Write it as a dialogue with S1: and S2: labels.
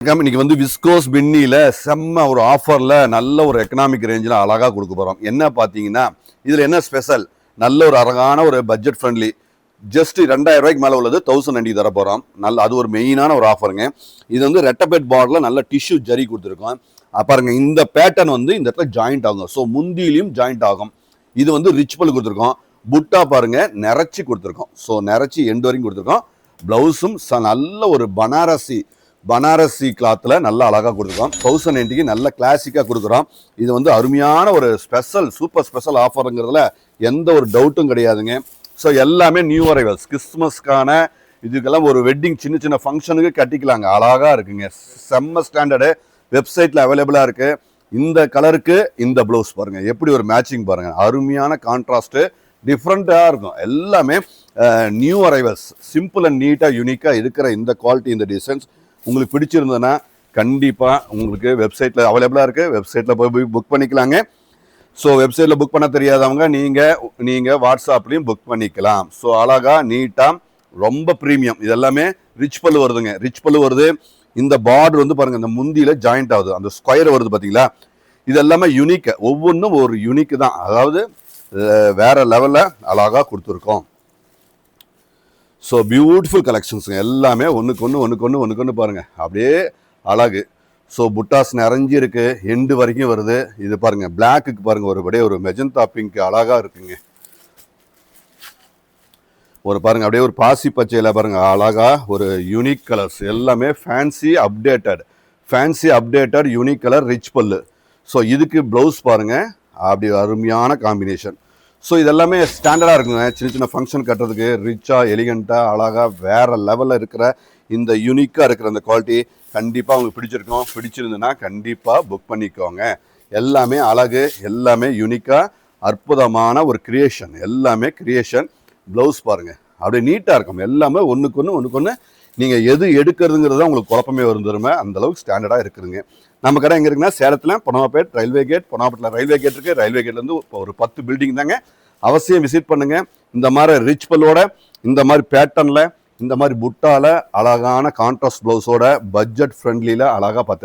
S1: இன்னைக்கு வந்து விஸ்கோஸ் பின்னியில் செம்ம ஒரு ஆஃபரில் நல்ல ஒரு எக்கனாமிக் ரேஞ்சில் அழகாக கொடுக்க போகிறோம். என்ன பார்த்தீங்கன்னா இதில் என்ன ஸ்பெஷல், நல்ல ஒரு அழகான ஒரு பட்ஜெட் ஃப்ரெண்ட்லி, ஜஸ்ட் 2000 ரூபாய்க்கு மேலே உள்ளது 1090 தர போகிறோம். நல்ல அது ஒரு மெயினான ஒரு ஆஃபருங்க. இது வந்து ரெட்டபெட் பார்டரில் நல்ல டிஷ்யூ ஜரி கொடுத்துருக்கோம். பாருங்க, இந்த பேட்டர்ன் வந்து இந்த இடத்துல ஜாயிண்ட் ஆகும். ஸோ முந்தியிலையும் ஜாயிண்ட் ஆகும். இது வந்து ரிச் பல் கொடுத்துருக்கோம். புட்டா பாருங்க நிறச்சி கொடுத்துருக்கோம். ஸோ நிறச்சி எண்டு வரைக்கும் கொடுத்துருக்கோம். ப்ளவுஸும் நல்ல ஒரு பனாரசி கிளாத்தில் நல்லா அழகாக கொடுத்துருக்கோம். 1090க்கு நல்ல கிளாசிக்காக கொடுக்குறோம். இது வந்து அருமையான ஒரு சூப்பர் ஸ்பெஷல் ஆஃபருங்கிறதுல எந்த ஒரு டவுட்டும் கிடையாதுங்க. ஸோ எல்லாமே நியூ அரைவல்ஸ், கிறிஸ்துமஸ்க்கான இதுக்கெல்லாம் ஒரு வெட்டிங் சின்ன சின்ன ஃபங்க்ஷனுக்கு கட்டிக்கலாங்க. அழகாக இருக்குங்க. செம்ம ஸ்டாண்டர்டு வெப்சைட்டில் அவைலபிளாக இருக்குது. இந்த கலருக்கு இந்த ப்ளவுஸ் பாருங்கள், எப்படி ஒரு மேட்சிங் பாருங்கள். அருமையான கான்ட்ராஸ்ட்டு, டிஃப்ரெண்ட்டாக இருக்கும். எல்லாமே நியூ அரைவல்ஸ், சிம்பிள் அண்ட் நீட்டாக யூனிக்காக இருக்கிற இந்த குவாலிட்டி, இந்த டிசைன்ஸ் உங்களுக்கு பிடிச்சிருந்ததுன்னா கண்டிப்பாக உங்களுக்கு வெப்சைட்டில் அவைலபிளாக இருக்குது. வெப்சைட்டில் போய் புக் பண்ணிக்கலாங்க. ஸோ வெப்சைட்டில் புக் பண்ண தெரியாதவங்க நீங்கள் வாட்ஸ்அப்லேயும் புக் பண்ணிக்கலாம். ஸோ அழகாக நீட்டாக ரொம்ப ப்ரீமியம். இது எல்லாமே ரிச் பல்லு வருதுங்க. ரிச் பல்லு வருது. இந்த பார்டர் வந்து பாருங்கள், இந்த முந்தியில் ஜாயிண்ட் ஆகுது, அந்த ஸ்கொயர் வருது பார்த்தீங்களா. இது எல்லாமே யூனிக், ஒவ்வொன்றும் ஒரு யூனிக் தான். அதாவது வேற லெவலில் அழகாக கொடுத்துருக்கோம். ஸோ பியூட்டிஃபுல் கலெக்ஷன்ஸுங்க. எல்லாமே ஒன்றுக்கு ஒன்று பாருங்கள், அப்படியே அழகு. ஸோ புட்டாஸ் நிறைஞ்சி இருக்கு, எண்டு வரைக்கும் வருது. இது பாருங்கள், பிளாக்குக்கு பாருங்கள், அப்படியே ஒரு மெஜந்தா பிங்க் அழகாக இருக்குங்க. ஒரு பாருங்கள், அப்படியே ஒரு பாசி பச்சையில் பாருங்கள், அழகாக ஒரு யூனிக் கலர்ஸ். எல்லாமே fancy updated unique colour, rich பல்லு. ஸோ இதுக்கு ப்ளவுஸ் பாருங்கள், அப்படி அருமையான காம்பினேஷன். ஸோ இதெல்லாமே ஸ்டாண்டர்டாக இருக்குங்க. சின்ன சின்ன ஃபங்க்ஷன் கட்டுறதுக்கு ரிச்சாக எலிகண்ட்டாக அழகாக வேறு லெவலில் இருக்கிற இந்த யூனிக்காக இருக்கிற அந்த குவாலிட்டி கண்டிப்பாக உங்களுக்கு பிடிச்சிருக்கோம். பிடிச்சிருந்துன்னா கண்டிப்பாக புக் பண்ணிக்கோங்க. எல்லாமே அழகு, எல்லாமே யூனிக்காக அற்புதமான ஒரு கிரியேஷன். எல்லாமே கிரியேஷன். ப்ளவுஸ் பாருங்கள், அப்படியே நீட்டாக இருக்கும். எல்லாமே ஒன்றுக்கு ஒன்று நீங்கள் எது எடுக்கிறதுங்கிறது தான் உங்களுக்கு குழப்பமே வந்துருமே, அந்தளவுக்கு ஸ்டாண்டர்டாக இருக்குதுங்க. நம்ம கடை எங்கே இருக்குன்னா சேலத்தில் பொனவாப்பேட் ரயில்வே கேட். பொனவாப்பேட்டில் ரயில்வே கேட் இருக்குது. ரயில்வே கேட்லேருந்து ஒரு 10 பில்டிங் தாங்க. அவசியம் விசிட் பண்ணுங்கள். இந்த மாதிரி ரிச் பல்லோட, இந்த மாதிரி பேட்டர்னில், இந்த மாதிரி புட்டாவில் அழகான கான்ட்ராஸ்ட் ப்ளவுஸோட பட்ஜெட் ஃப்ரெண்ட்லியில் அழகாக பார்த்து